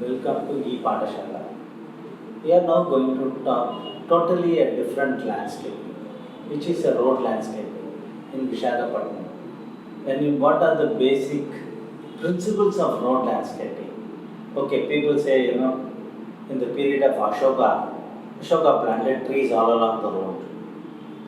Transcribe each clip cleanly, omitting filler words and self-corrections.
Welcome to E-Patashala. We are now going to talk totally a different landscape, which is a road landscape in VishakaPattinam. What are the basic principles of road landscaping? Okay, people say, in the period of Ashoka planted trees all along the road.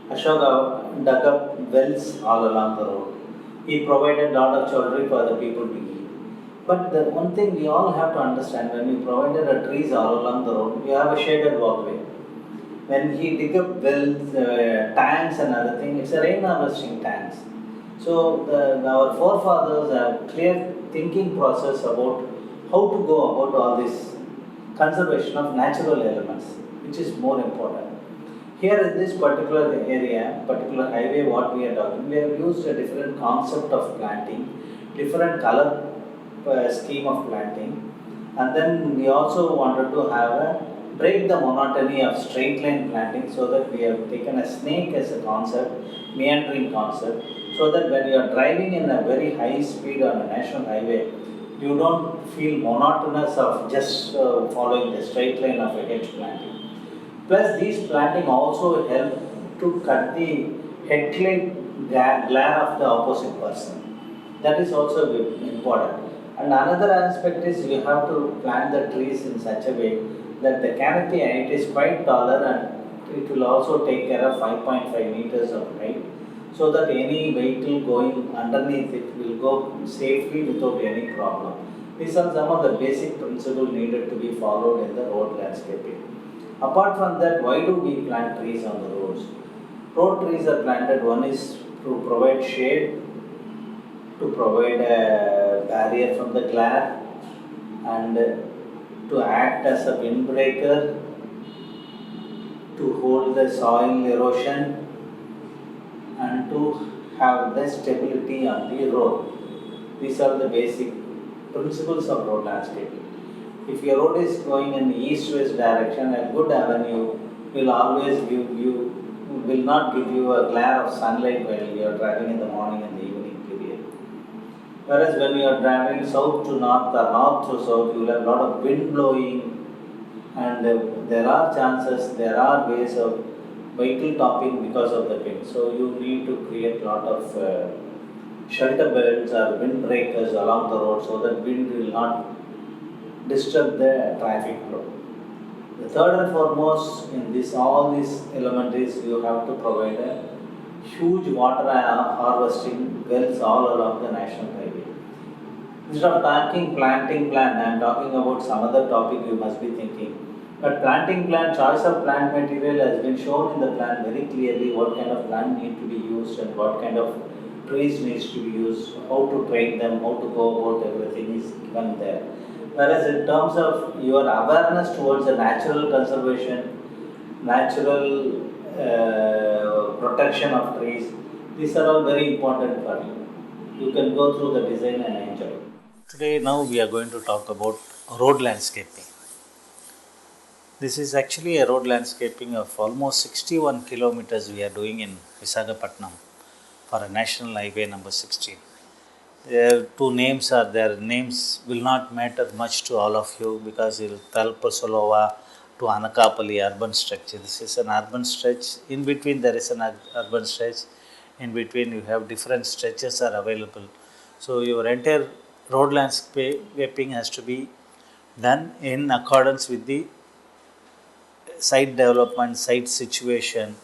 Ashoka dug up wells all along the road. He provided lot of shelter for the people to eat. But the one thing we all have to understand, when we provided the trees all along the road, we have a shaded walkway. When he dig up wells, tanks and other thing, it's a rain harvesting tanks. So our forefathers have clear thinking process about how to go about all this conservation of natural elements, which is more important. Here in this particular area, particular highway, what we are talking, we have used a different concept of planting, different color scheme of planting, and then we also wanted to have a break the monotony of straight line planting, so that we have taken a snake as a concept, meandering concept, so that when you are driving in a very high speed on a national highway, you don't feel monotonous of just following the straight line of a hedge planting. Plus, these planting also help to cut the headlight glare of the opposite person. That is also important. And another aspect is you have to plant the trees in such a way that the canopy height is quite taller, and it will also take care of 5.5 meters of height, so that any vehicle going underneath it will go safely without any problem. These are some of the basic principles needed to be followed in the road landscaping. Apart from that, why do we plant trees on the roads? Road trees are planted, one is to provide shade, to provide a barrier from the glare, and to act as a windbreaker, to hold the soil erosion, and to have the stability on the road. These are the basic principles of road landscaping. If your road is going in east-west direction, a good avenue will always will not give you a glare of sunlight while you are driving in the morning and the evening period. Whereas when you are driving south to north or north to south, you will have a lot of wind blowing, and there are chances, there are ways of vehicle topping because of the wind. So you need to create a lot of shelter belts or wind breakers along the road, so that wind will not disturb the traffic flow. The third and foremost in this all these element is you have to provide a huge water harvesting wells all along the national highway. Instead of talking planting plan, I am talking about some other topic you must be thinking. But planting plan, choice of plant material has been shown in the plan very clearly, what kind of plant need to be used and what kind of trees needs to be used, how to train them, how to go about everything is given there. Whereas in terms of your awareness towards the natural conservation, natural protection of trees, these are all very important for you. You can go through the design and enjoy. Today now we are going to talk about road landscaping. This is actually a road landscaping of almost 61 kilometers we are doing in VishakaPattinam for a national highway number 16. Their two names are there. Names will not matter much to all of you because it will Talpasolova to Anakapalli urban stretch. This is an urban stretch. In between there is an urban stretch. In between you have different stretches are available. So your entire road landscaping has to be done in accordance with the site development, site situation,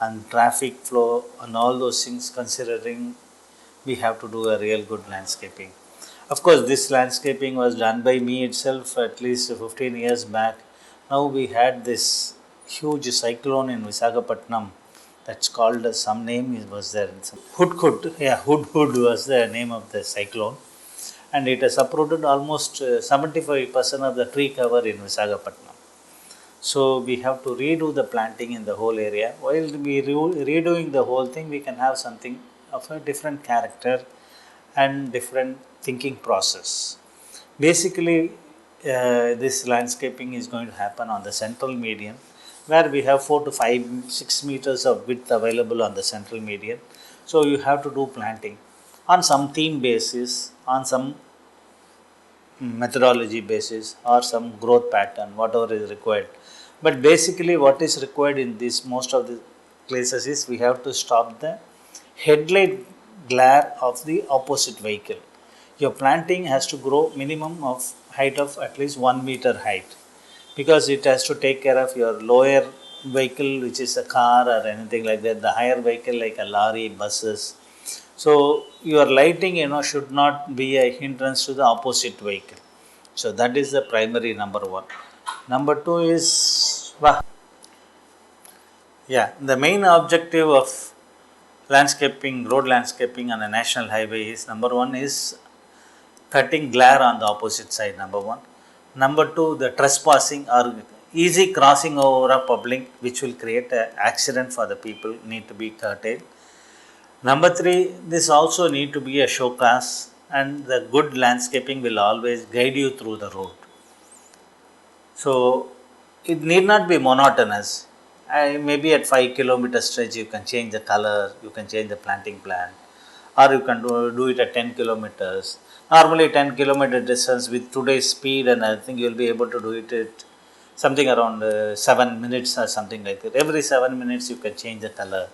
and traffic flow, and all those things considering, we have to do a real good landscaping. Of course, this landscaping was done by me itself at least 15 years back. Now we had this huge cyclone in Visakhapatnam that's called some name was there. Hood was the name of the cyclone, and it has uprooted almost 75% of the tree cover in Visakhapatnam. So we have to redo the planting in the whole area. While we redoing the whole thing, we can have something of a different character and different thinking process. Basically, this landscaping is going to happen on the central median, where we have 4 to 5, 6 meters of width available on the central median. So you have to do planting on some theme basis, on some methodology basis or some growth pattern, whatever is required. But basically what is required in this most of the places is we have to stop the headlight glare of the opposite vehicle. Your planting has to grow minimum of height of at least 1 meter height, because it has to take care of your lower vehicle, which is a car or anything like that, the higher vehicle like a lorry, buses. So your lighting, should not be a hindrance to the opposite vehicle. So that is the primary number one. Number two is, the main objective of landscaping, road landscaping on a national highway is, number one is cutting glare on the opposite side, number one. Number two, the trespassing or easy crossing over a public, which will create an accident for the people, need to be curtailed. Number three, this also need to be a show class, and the good landscaping will always guide you through the road. So it need not be monotonous. Maybe at 5 kilometer stretch you can change the color, you can change the planting plan, or you can do it at 10 kilometers. Normally 10 kilometer distance with today's speed and I think you will be able to do it at something around 7 minutes or something like that. Every 7 minutes you can change the color.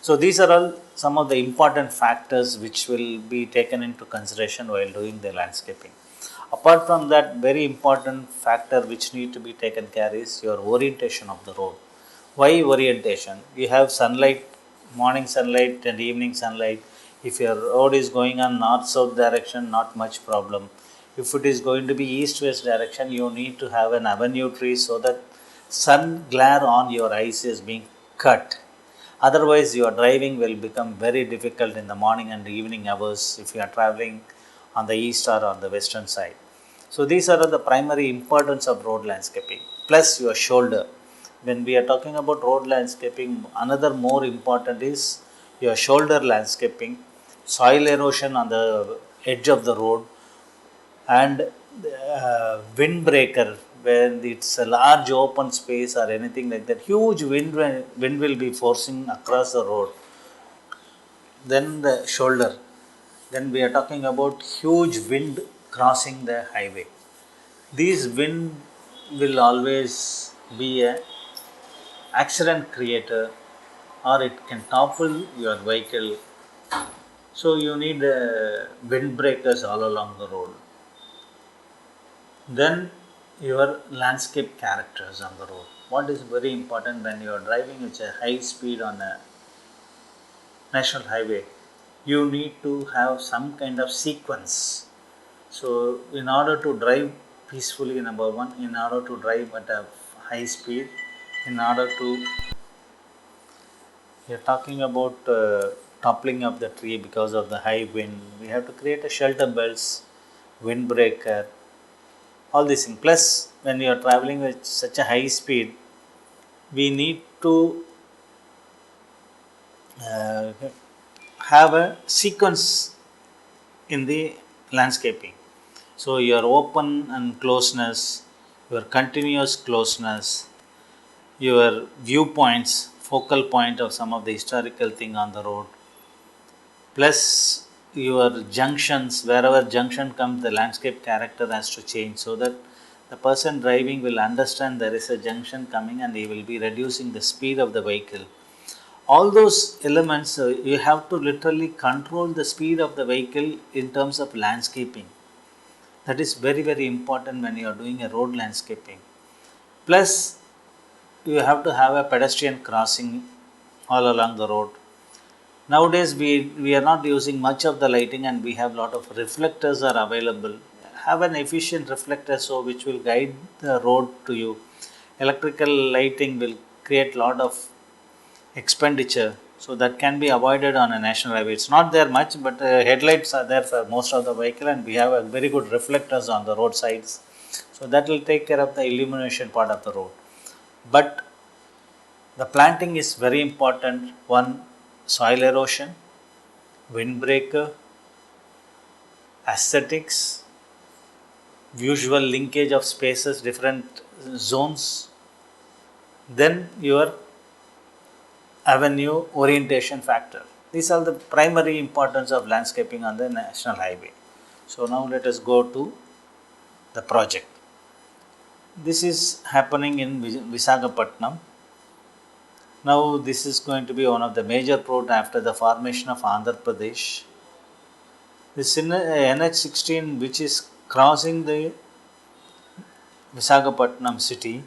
So these are all some of the important factors which will be taken into consideration while doing the landscaping. Apart from that, very important factor which need to be taken care is your orientation of the road. Why orientation? You have sunlight, morning sunlight and evening sunlight. If your road is going on north-south direction, not much problem. If it is going to be east-west direction, you need to have an avenue tree so that sun glare on your eyes is being cut. Otherwise, your driving will become very difficult in the morning and evening hours if you are traveling on the east or on the western side. So these are the primary importance of road landscaping, plus your shoulder. When we are talking about road landscaping, another more important is your shoulder landscaping, soil erosion on the edge of the road, and windbreaker when it's a large open space or anything like that, huge wind will be forcing across the road. Then the shoulder, then we are talking about huge wind crossing the highway. These wind will always be a accident creator, or it can topple your vehicle. So you need windbreakers all along the road. Then your landscape characters on the road. What is very important when you are driving with a high speed on a national highway, you need to have some kind of sequence. So in order to drive peacefully, number one, in order to drive at a high speed, in order to, we are talking about toppling of the tree because of the high wind, we have to create a shelter belts, windbreaker, all these things. Plus, when you are traveling with such a high speed, we need to uh, have a sequence in the landscaping. So, your open and closeness, your continuous closeness, your viewpoints, focal point of some of the historical thing on the road, plus your junctions, wherever junction comes, the landscape character has to change so that the person driving will understand there is a junction coming and he will be reducing the speed of the vehicle. All those elements, you have to literally control the speed of the vehicle in terms of landscaping. That is very, very important when you are doing a road landscaping. Plus, you have to have a pedestrian crossing all along the road. Nowadays, we are not using much of the lighting and we have lot of reflectors are available. Have an efficient reflector so which will guide the road to you. Electrical lighting will create lot of expenditure, so that can be avoided on a national highway. It's not there much, but headlights are there for most of the vehicle and we have a very good reflectors on the roadsides. So that will take care of the illumination part of the road. But the planting is very important. One, soil erosion, windbreaker, aesthetics, visual linkage of spaces, different zones, then your avenue orientation factor. These are the primary importance of landscaping on the national highway. So now let us go to the project. This is happening in Visakhapatnam. Now this is going to be one of the major port after the formation of Andhra Pradesh. This NH16, which is crossing the Visakhapatnam city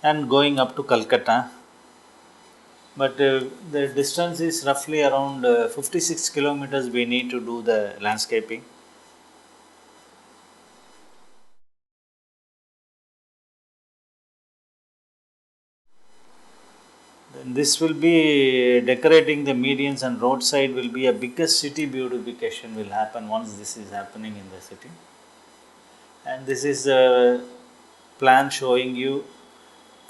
and going up to Calcutta, but the distance is roughly around 56 kilometers. We need to do the landscaping. Then this will be decorating the medians and roadside will be a biggest city beautification will happen once this is happening in the city. And this is a plan showing you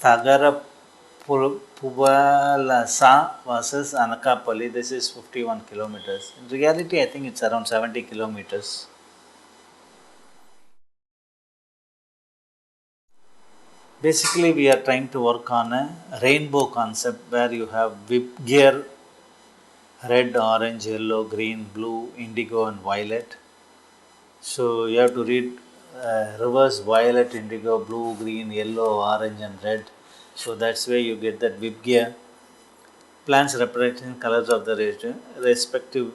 Tagara Pubalasa versus Anakapalli. This is 51 kilometers. In reality, I think it's around 70 kilometers. Basically, we are trying to work on a rainbow concept where you have whip gear red, orange, yellow, green, blue, indigo, and violet. So you have to read reverse violet, indigo, blue, green, yellow, orange, and red. So that's where you get that whip gear. Plants representing colors of the respective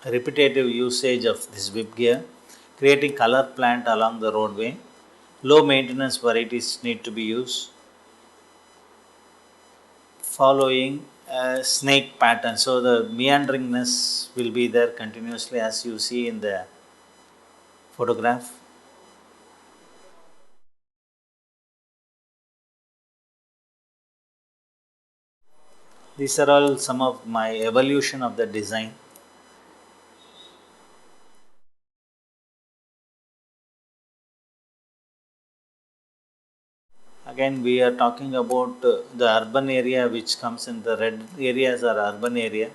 repetitive usage of this whip gear, creating color plant along the roadway. Low maintenance varieties need to be used following a snake pattern. So the meanderingness will be there continuously as you see in the photograph. These are all some of my evolution of the design. Again, we are talking about the urban area which comes in the red areas are urban area,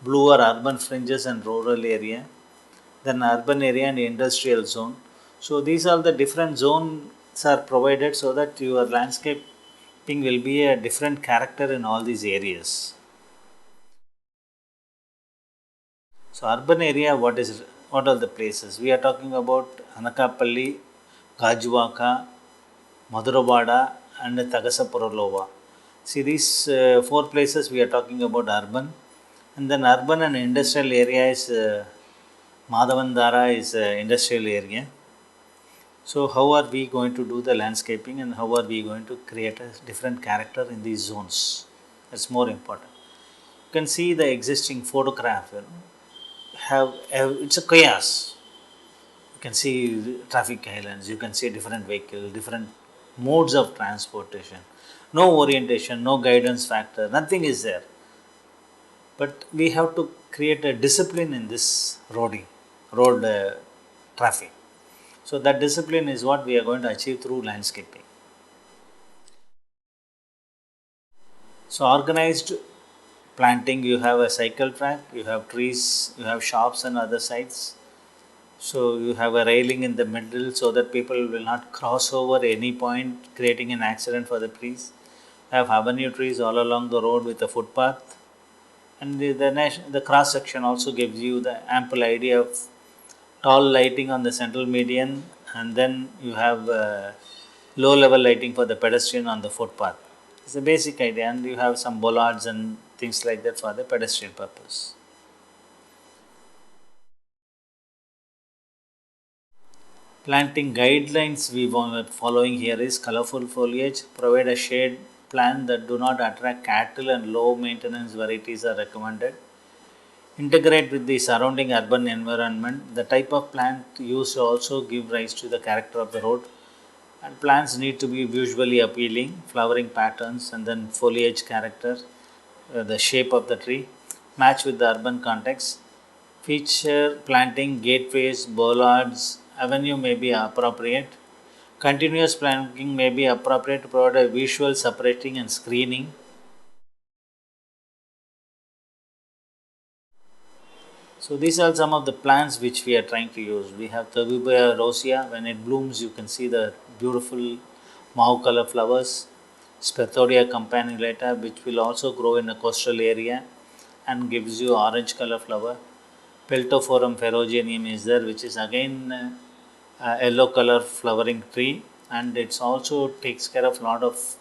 blue are urban fringes and rural area, then urban area and industrial zone. So these are the different zones are provided so that your landscaping will be a different character in all these areas. So urban area, what are the places? We are talking about Anakapalli, Gajuvaka, Madhurabada and Tagasapuralova. See these four places we are talking about urban, and then urban and industrial area is Madhavandara is industrial area. So how are we going to do the landscaping and how are we going to create a different character in these zones? That's more important. You can see the existing photograph. Have it's a chaos. You can see traffic islands. You can see different vehicles, different modes of transportation. No orientation, no guidance factor. Nothing is there. But we have to create a discipline in this road traffic. So that discipline is what we are going to achieve through landscaping. So organized planting, you have a cycle track, you have trees, you have shops and other sites. So you have a railing in the middle so that people will not cross over any point, creating an accident for the trees. You have avenue trees all along the road with a footpath. And the cross section also gives you the ample idea of tall lighting on the central median, and then you have low level lighting for the pedestrian on the footpath. It's a basic idea, and you have some bollards and things like that for the pedestrian purpose. Planting guidelines we want following here is colorful foliage, provide a shade plant that do not attract cattle and low maintenance varieties are recommended. Integrate with the surrounding urban environment. The type of plant used also give rise to the character of the road. And plants need to be visually appealing, flowering patterns, and then foliage character, the shape of the tree, match with the urban context. Feature planting, gateways, bollards, avenue may be appropriate. Continuous planting may be appropriate to provide a visual separating and screening. So these are some of the plants which we are trying to use. We have Thebubia rosea. When it blooms, you can see the beautiful mauve color flowers. Spathodia campanulata, which will also grow in a coastal area and gives you orange color flower. Peltophorum ferruginum is there, which is again yellow color flowering tree, and it's also takes care of a lot of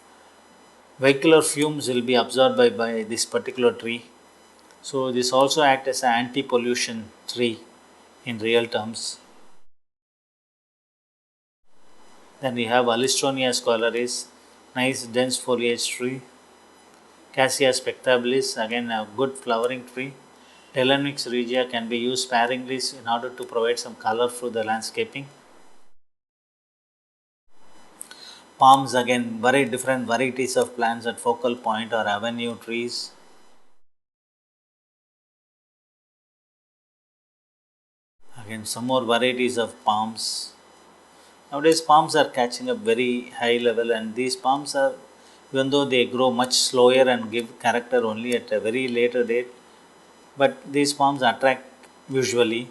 vehicular fumes will be absorbed by this particular tree. So this also act as an anti-pollution tree in real terms. Then we have Alistonia scholaris, nice dense foliage tree. Cassia spectabilis, again a good flowering tree. Telemix regia can be used sparingly in order to provide some color through the landscaping. Palms, again very different varieties of plants at focal point or avenue trees. Again some more varieties of palms. Nowadays palms are catching up very high level, and these palms are, even though they grow much slower and give character only at a very later date, but these palms attract visually.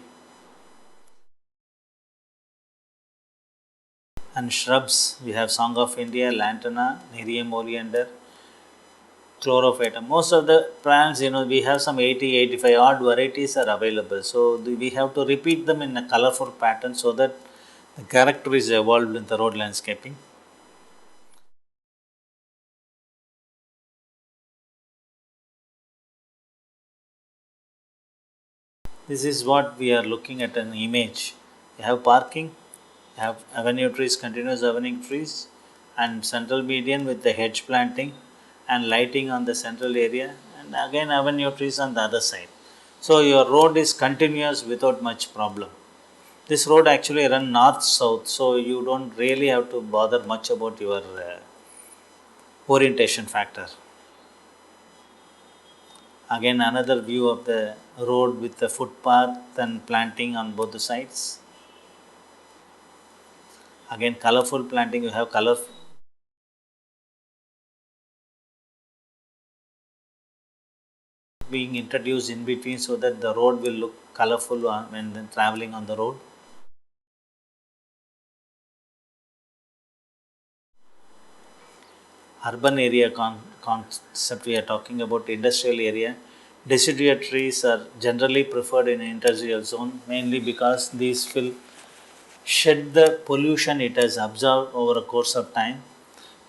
And shrubs, we have Song of India, Lantana, Nerium oleander, Chlorophytum. Most of the plants, we have some 80, 85 odd varieties are available. So we have to repeat them in a colorful pattern so that the character is evolved in the road landscaping. This is what we are looking at an image. You have parking, you have avenue trees, continuous avenue trees, and central median with the hedge planting and lighting on the central area, and again avenue trees on the other side. So your road is continuous without much problem. This road actually run north south, so you don't really have to bother much about your orientation factor. Again another view of the road with the footpath and planting on both the sides. Again colorful planting, you have color being introduced in between so that the road will look colorful when then traveling on the road. Urban area concept, we are talking about industrial area. Deciduous trees are generally preferred in industrial zone, mainly because these will shed the pollution it has absorbed over a course of time,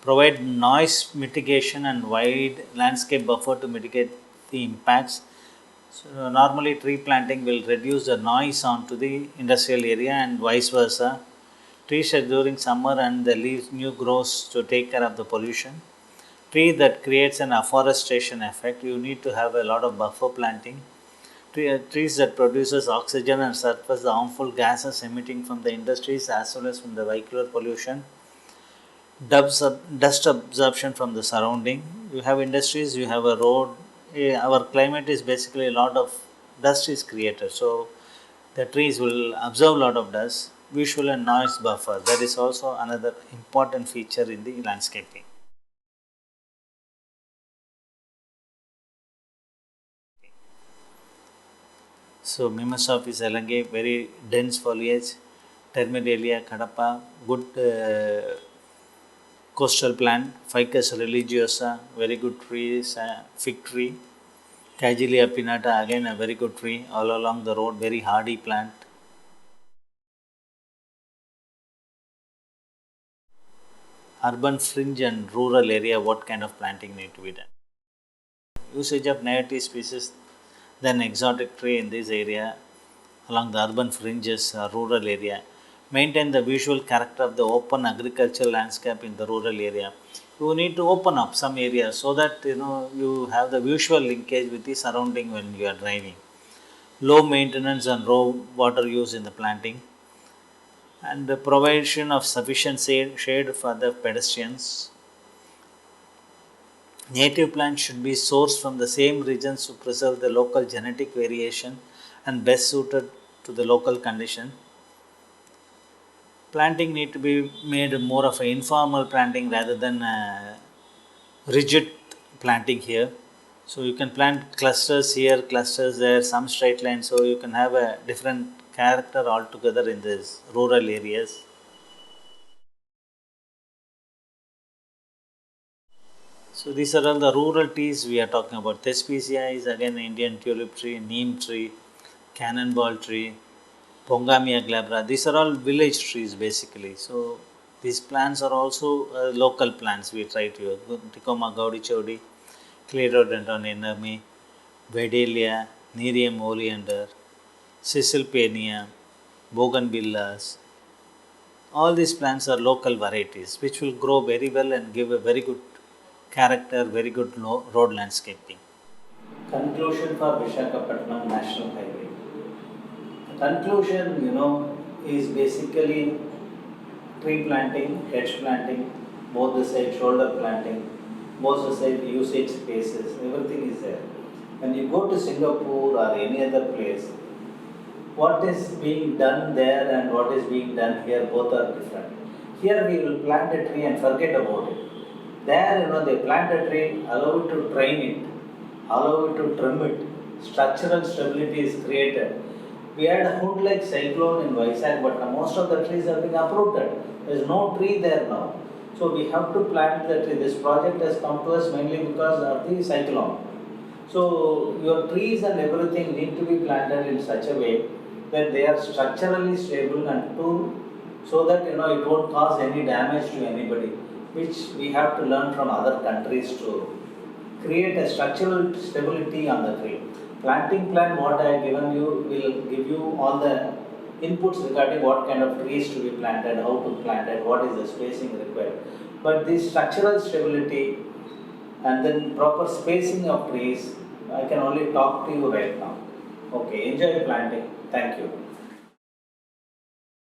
provide noise mitigation and wide landscape buffer to mitigate the impacts. So normally tree planting will reduce the noise onto the industrial area and vice versa. Trees shed during summer and the leaves new grows to take care of the pollution. Tree that creates an afforestation effect, you need to have a lot of buffer planting. Trees that produces oxygen and surface the harmful gases emitting from the industries as well as from the vehicular pollution. Dust absorption from the surrounding. You have industries, you have a road. Our climate is basically a lot of dust is created. So the trees will absorb a lot of dust. Visual and noise buffer. That is also another important feature in the landscaping. So Mimosoph elongate, very dense foliage. Termidalia Kadapa, good coastal plant. Ficus religiosa, very good trees. Fig tree. Cagelia pinnata, again a very good tree all along the road, very hardy plant. Urban fringe and rural area, what kind of planting need to be done? Usage of native species, then exotic tree in this area along the urban fringes or rural area. Maintain the visual character of the open agricultural landscape in the rural area. You need to open up some areas so that you have the visual linkage with the surrounding when you are driving. Low maintenance and low water use in the planting, and the provision of sufficient shade for the pedestrians. Native plants should be sourced from the same regions to preserve the local genetic variation and best suited to the local condition. Planting need to be made more of an informal planting rather than rigid planting here. So you can plant clusters here, clusters there, some straight lines, so you can have a different character altogether in these rural areas. So these are all the rural trees we are talking about. Thespecia is again Indian tulip tree, neem tree, cannonball tree, Pongamia glabra. These are all village trees basically. So these plants are also local plants. We try to use Ticoma gaudichodi, Clerodendron inermi, Vedalia, Nerium oleander, Cisalpania, Bougainvilleas. All these plants are local varieties which will grow very well and give a very good character, very good road landscaping. Conclusion for Vishakhapatnam National Highway. The conclusion, is basically tree planting, hedge planting, both the side shoulder planting, both the side usage spaces, everything is there. When you go to Singapore or any other place, what is being done there and what is being done here, both are different. Here we will plant a tree and forget about it. There, they plant a tree, allow it to train it, allow it to trim it, structural stability is created. We had a hood-like cyclone in Vizag, but most of the trees have been uprooted. There is no tree there now. So we have to plant the tree. This project has come to us mainly because of the cyclone. So your trees and everything need to be planted in such a way that they are structurally stable and so that it won't cause any damage to anybody, which we have to learn from other countries to create a structural stability on the tree. Planting plan, what I have given you, will give you all the inputs regarding what kind of trees to be planted, how to plant it, what is the spacing required. But this structural stability and then proper spacing of trees, I can only talk to you right now. Okay, enjoy planting. Thank you.